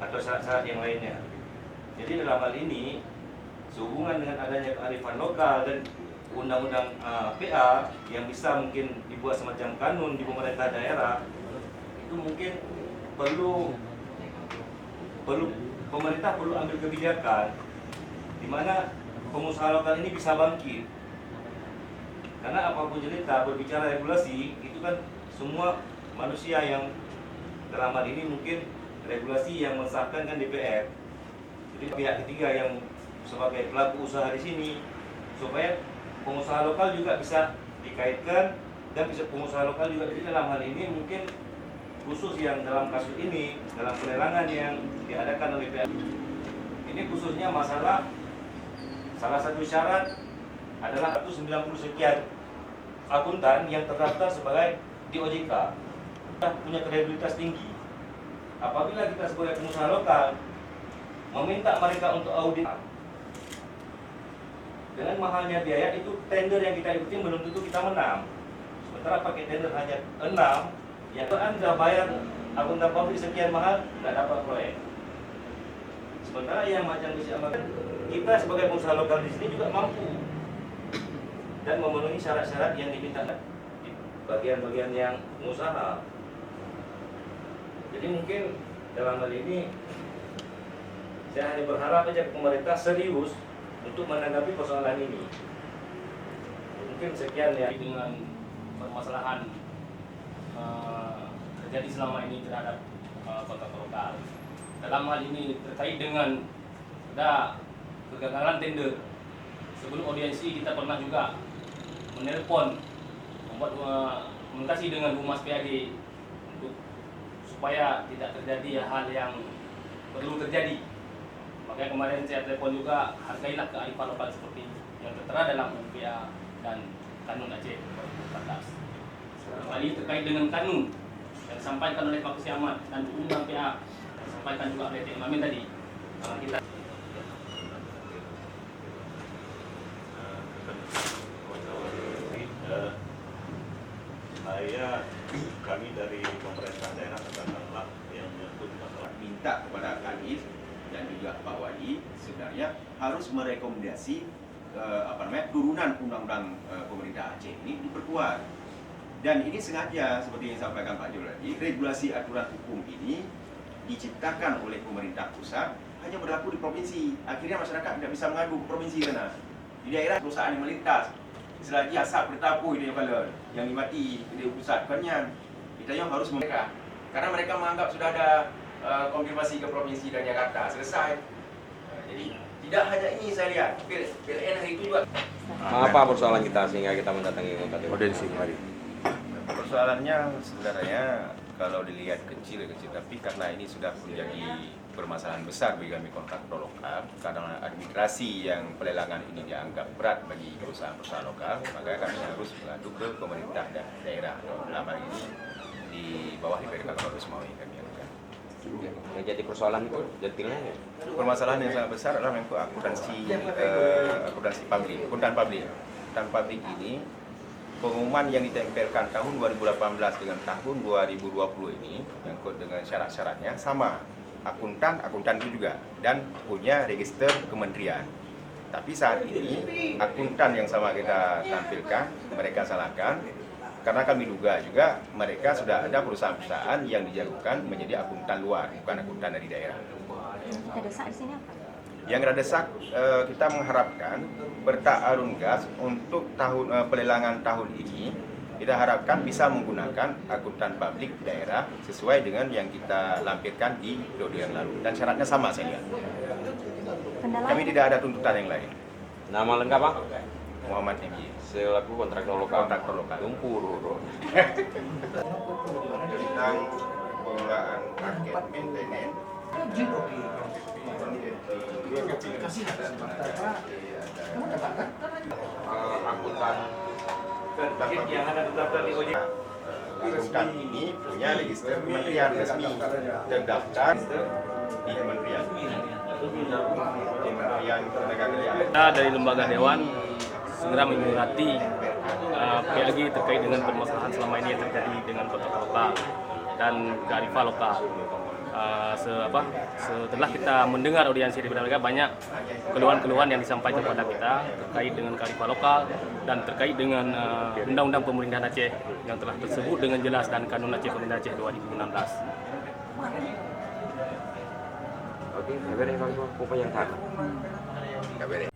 Atau syarat-syarat yang lainnya. Jadi dalam hal ini sehubungan dengan adanya kearifan lokal dan undang-undang PA yang bisa mungkin dibuat semacam kanun di pemerintah daerah, itu mungkin perlu pemerintah perlu ambil kebijakan di mana pengusaha lokal ini bisa bangkit. Karena apapun cerita berbicara regulasi itu kan semua manusia yang dalam hal ini mungkin regulasi yang mensahkan kan DPR. Jadi pihak ketiga yang sebagai pelaku usaha di sini, supaya pengusaha lokal juga bisa dikaitkan dan bisa pengusaha lokal juga. Jadi dalam hal ini mungkin khusus yang dalam kasus ini, dalam pelelangan yang diadakan oleh pihak ini khususnya masalah salah satu syarat adalah 190 sekian akuntan yang terdaftar sebagai di OJK punya kredibilitas tinggi. Apabila kita sebagai pengusaha lokal meminta mereka untuk audit dengan mahalnya biaya, itu tender yang kita ikuti belum tentu kita menang. Sementara pakai tender hanya 6, ya Anda bayar akuntan pabrik sekian mahal, nggak dapat proyek. Sementara yang macam kita sebagai pengusaha lokal di sini juga mampu dan memenuhi syarat-syarat yang diminta di bagian-bagian yang pengusaha. Jadi mungkin dalam hal ini saya hanya berharap aja pemerintah serius untuk menanggapi persoalan ini. Mungkin sekian ya dengan permasalahan terjadi selama ini terhadap kota lokal. Dalam hal ini terkait dengan ada kegagalan tender. Sebelum audiensi kita pernah juga menelpon, membuat komunikasi dengan Humas PAD untuk supaya tidak terjadi hal yang perlu terjadi. Makanya kemarin saya telepon juga, hargailah kearifan lokal seperti yang tertera dalam UPA dan Kanun Aceh 2014. Kali terkait dengan kanun yang disampaikan oleh Pak Kusy Ahmad dan undang PA yang disampaikan juga oleh Tik Mamin tadi. Kita kami dari pemerintah daerah katakanlah yang menyangkut masalah minta kepada Kadis dan juga Pak Wali sebenarnya harus merekomendasi turunan undang-undang pemerintah Aceh ini diperkuat. Dan ini sengaja seperti yang disampaikan Pak Jul tadi, regulasi aturan hukum ini diciptakan oleh pemerintah pusat hanya berlaku di provinsi. Akhirnya masyarakat tidak bisa mengadu ke provinsi karena di daerah perusahaan yang melintas. Selagi asap bertabuh itu yang dimati di pusat bukannya kita yang harus mereka karena mereka menganggap sudah ada konfirmasi ke provinsi dan Jakarta selesai. Jadi tidak hanya ini saya lihat PLN hari itu juga. Apa persoalan kita sehingga kita mendatangi audiensi kemarin? Persoalannya sebenarnya kalau dilihat kecil, tapi karena ini sudah menjadi permasalahan besar bagi kami kontraktor lokal, karena administrasi yang pelelangan ini dianggap berat bagi perusahaan-perusahaan lokal, maka kami harus mengadu ke pemerintah dan daerah. Dalam hal ini di bawah DPRD Kabupaten Semawi kami lakukan. Yang jadi persoalan itu detailnya? Permasalahan yang sangat besar adalah menyangkut akuntansi pabrik. Akuntan pabrik ini pengumuman yang ditempelkan tahun 2018 dengan tahun 2020 ini menyangkut dengan syarat-syaratnya sama. Akuntan itu juga dan punya register kementerian. Tapi saat ini akuntan yang sama kita tampilkan mereka salahkan karena kami duga juga mereka sudah ada perusahaan-perusahaan yang dijagokan menjadi akuntan luar, bukan akuntan dari daerah. Kita desak di sini apa? Yang terdesak kita mengharapkan Perta Arun Gas untuk pelelangan tahun ini kita harapkan bisa menggunakan akuntan publik daerah sesuai dengan yang kita lampirkan di periode yang lalu dan syaratnya sama saya lihat. Kami tidak ada tuntutan yang lain. Nama lengkap Pak? Muhammad MY Selaku kontraktor lokal. Kontraktor lokal. Lumpur. Tentang pengelolaan paket maintenance. Akuntan Paket yang ada terdaftar di OJK. akuntan ini punya register kementerian resmi terdaftar di kementerian tenaga kerjaan. Kita dari lembaga dewan segera menyurati PLG terkait dengan permasalahan selama ini yang terjadi dengan kota lokal dan kearifan lokal. Setelah kita mendengar audiensi dari mereka, banyak keluhan-keluhan yang disampaikan kepada kita terkait dengan kearifan lokal dan terkait dengan Undang-Undang Pemerintahan Aceh yang telah tersebut dengan jelas dan Kanun Aceh Pemerintahan Aceh 2016. Oke, kabar yang paling apa yang tak? Kabar.